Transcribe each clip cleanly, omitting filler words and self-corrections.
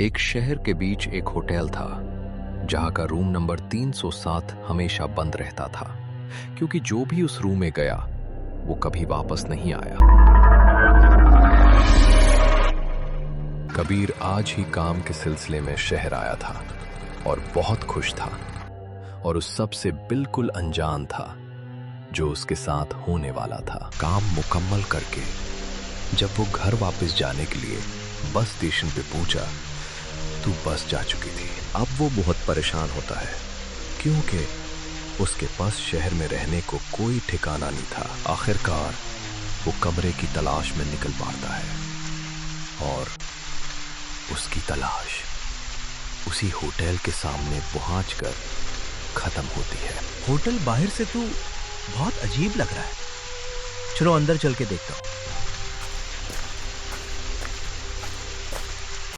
एक शहर के बीच एक होटल था जहां का रूम नंबर 307 हमेशा बंद रहता था, क्योंकि जो भी उस रूम में गया वो कभी वापस नहीं आया। कबीर आज ही काम के सिलसिले में शहर आया था और बहुत खुश था, और उस सब से बिल्कुल अनजान था जो उसके साथ होने वाला था। काम मुकम्मल करके जब वो घर वापस जाने के लिए बस स्टेशन पे पहुंचा तो बस जा चुकी थी। अब वो बहुत परेशान होता है क्योंकि उसके पास शहर में रहने को कोई ठिकाना नहीं था। आखिरकार वो कमरे की तलाश में निकल पड़ता है और उसकी तलाश उसी होटल के सामने पहुंचकर खत्म होती है। होटल बाहर से तो बहुत अजीब लग रहा है, चलो अंदर चल के देखता हूं।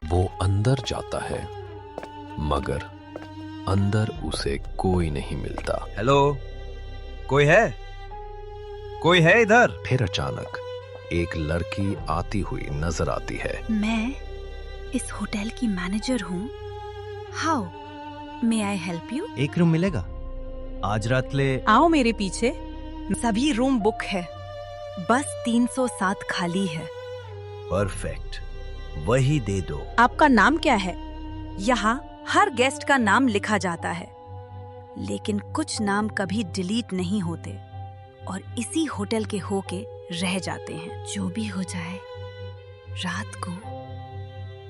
वो अंदर जाता है मगर अंदर उसे कोई नहीं मिलता। हेलो, कोई है? कोई है इधर? फिर अचानक एक लड़की आती हुई नजर आती है। मैं इस होटल की मैनेजर हूँ। How may I help you? एक रूम मिलेगा? आज रात ले आओ मेरे पीछे। सभी रूम बुक है, बस 307 खाली है। परफेक्ट, वही दे दो। आपका नाम क्या है? यहाँ हर गेस्ट का नाम लिखा जाता है, लेकिन कुछ नाम कभी डिलीट नहीं होते और इसी होटल के होके रह जाते हैं। जो भी हो जाए, रात को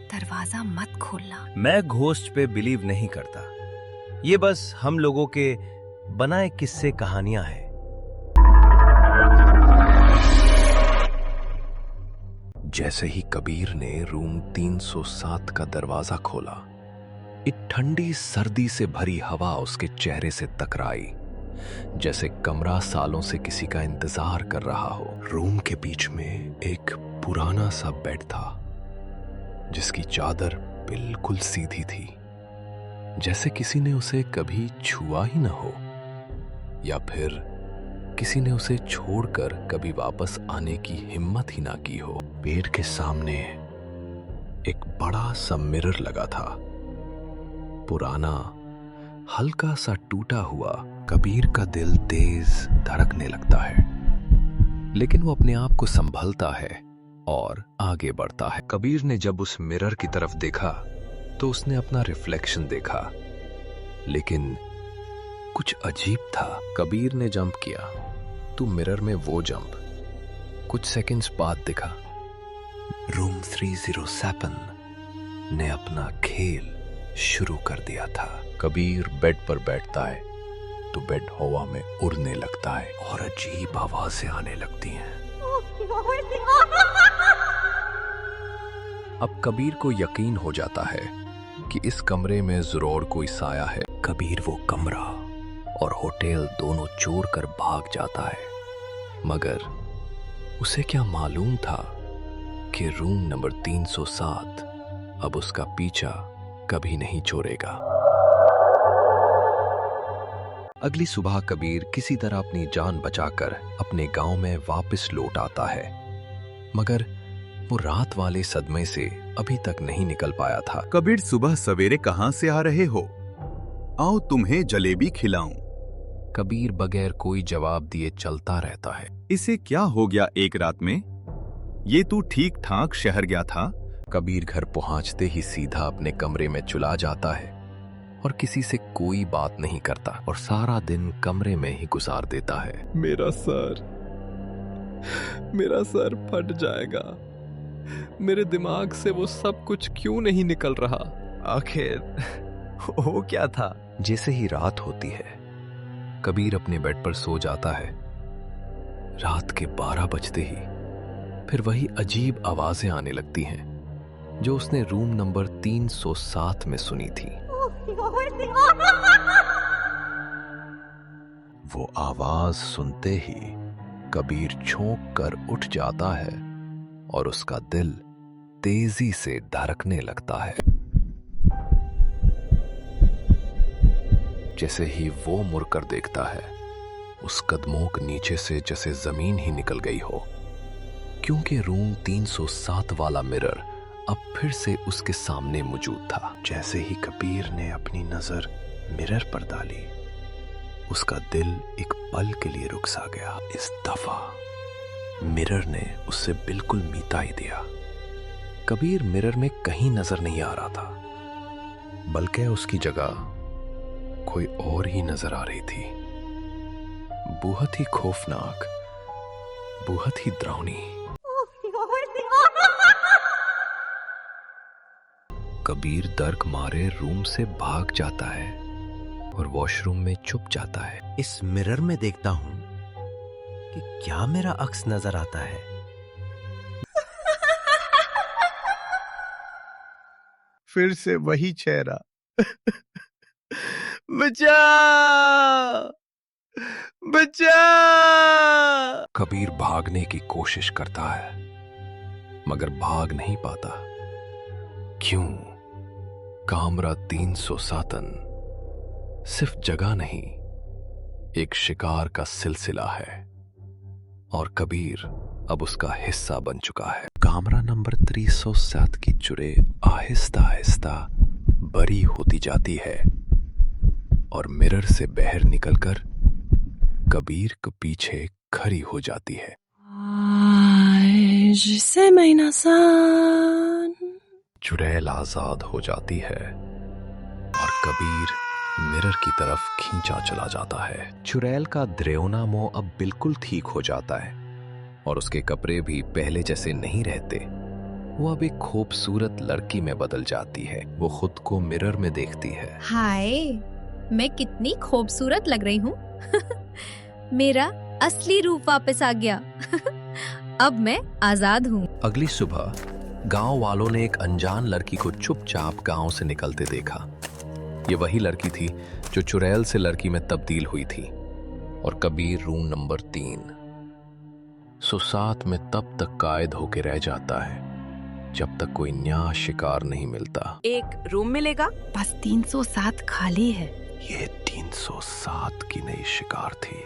दरवाजा मत खोलना। मैं घोस्ट पे बिलीव नहीं करता, ये बस हम लोगों के बनाए किस्से कहानियां हैं। जैसे ही कबीर ने रूम 307 का दरवाजा खोला, एक ठंडी सर्दी से भरी हवा उसके चेहरे से टकराई, जैसे कमरा सालों से किसी का इंतजार कर रहा हो। रूम के बीच में एक पुराना सा बेड था जिसकी चादर बिल्कुल सीधी थी, जैसे किसी ने उसे कभी छुआ ही न हो, या फिर किसी ने उसे छोड़कर कभी वापस आने की हिम्मत ही ना की हो। बेड के सामने एक बड़ा सा मिरर लगा था, पुराना, हल्का सा टूटा हुआ। कबीर का दिल तेज धड़कने लगता है, लेकिन वो अपने आप को संभलता है और आगे बढ़ता है। कबीर ने जब उस मिरर की तरफ देखा तो उसने अपना रिफ्लेक्शन देखा, लेकिन कुछ अजीब था। कबीर ने जंप किया तो मिरर में वो जंप कुछ सेकंड्स बाद दिखा। रूम 307 ने अपना खेल शुरू कर दिया था। कबीर बेड पर बैठता है तो बेड हवा में उड़ने लगता है और अजीब आवाजें आने लगती हैं। अब कबीर को यकीन हो जाता है कि इस कमरे में जरूर कोई साया है। कबीर वो कमरा और होटल दोनों छोड़कर भाग जाता है, मगर उसे क्या मालूम था कि रूम नंबर 307 अब उसका पीछा कभी नहीं छोड़ेगा। अगली सुबह कबीर किसी तरह अपनी जान बचाकर अपने गांव में वापस लौट आता है, मगर वो रात वाले सदमे से अभी तक नहीं निकल पाया था। कबीर, सुबह सवेरे कहां से आ रहे हो? आओ तुम्हें जलेबी खिलाऊं। कबीर बगैर कोई जवाब दिए चलता रहता है। इसे क्या हो गया एक रात में? ये तू ठीक ठाक शहर गया था? कबीर घर पहुंचते ही सीधा अपने कमरे में चला जाता है और किसी से कोई बात नहीं करता और सारा दिन कमरे में ही गुजार देता है। मेरा सर फट जाएगा। मेरे दिमाग से वो सब कुछ क्यों नहीं निकल रहा? आखिर वो क्या था? जैसे ही रात होती है, कबीर अपने बेड पर सो जाता है। रात के 12 बजते ही फिर वही अजीब आवाजें आने लगती हैं जो उसने रूम नंबर 307 में सुनी थी। वो आवाज सुनते ही कबीर चौंक कर उठ जाता है और उसका दिल तेजी से धड़कने लगता है। जैसे ही वो मुड़कर देखता है, उस कदमों के नीचे से जैसे जमीन ही निकल गई हो, क्योंकि रूम 307 वाला मिरर अब फिर से उसके सामने मौजूद था। जैसे ही कबीर ने अपनी नजर मिरर पर डाली, उसका दिल एक पल के लिए रुक सा गया। इस दफा मिरर ने उससे बिल्कुल मिटा ही दिया। कबीर मिरर में कहीं नजर नहीं आ रहा था, बल्कि उसकी जगह कोई और ही नजर आ रही थी। बहुत ही खौफनाक, बहुत ही डरावनी। कबीर डर मारे रूम से भाग जाता है और वॉशरूम में छुप जाता है। इस मिरर में देखता हूं कि क्या मेरा अक्स नजर आता है। फिर से वही चेहरा। बचा, बचा। कबीर भागने की कोशिश करता है, मगर भाग नहीं पाता। क्यों? कामरा 307 सिर्फ जगह नहीं, एक शिकार का सिलसिला है, और कबीर अब उसका हिस्सा बन चुका है। कामरा नंबर 307 की चुरे आहिस्ता आहिस्ता बरी होती जाती है और मिरर से बाहर निकलकर कबीर के पीछे खड़ी हो जाती है। चुड़ैल आजाद हो जाती है और कबीर मिरर की तरफ खींचा चला जाता है। चुड़ैल का द्रेवना मोह अब बिल्कुल ठीक हो जाता है और उसके कपड़े भी पहले जैसे नहीं रहते। वो अब एक खूबसूरत लड़की में बदल जाती है। वो खुद को मिरर में देखती है। हाय, मैं कितनी खूबसूरत लग रही हूँ। मेरा असली रूप वापस आ गया। अब मैं आजाद हूँ। अगली सुबह गांव वालों ने एक अनजान लड़की को चुपचाप गांव से निकलते देखा। ये वही लड़की थी जो चुड़ैल से लड़की में तब्दील हुई थी। और कबीर रूम नंबर 307 में तब तक कैद होके रह जाता है जब तक कोई नया शिकार नहीं मिलता। एक रूम मिलेगा? बस 307 खाली है। ये 307 की नई शिकार थी।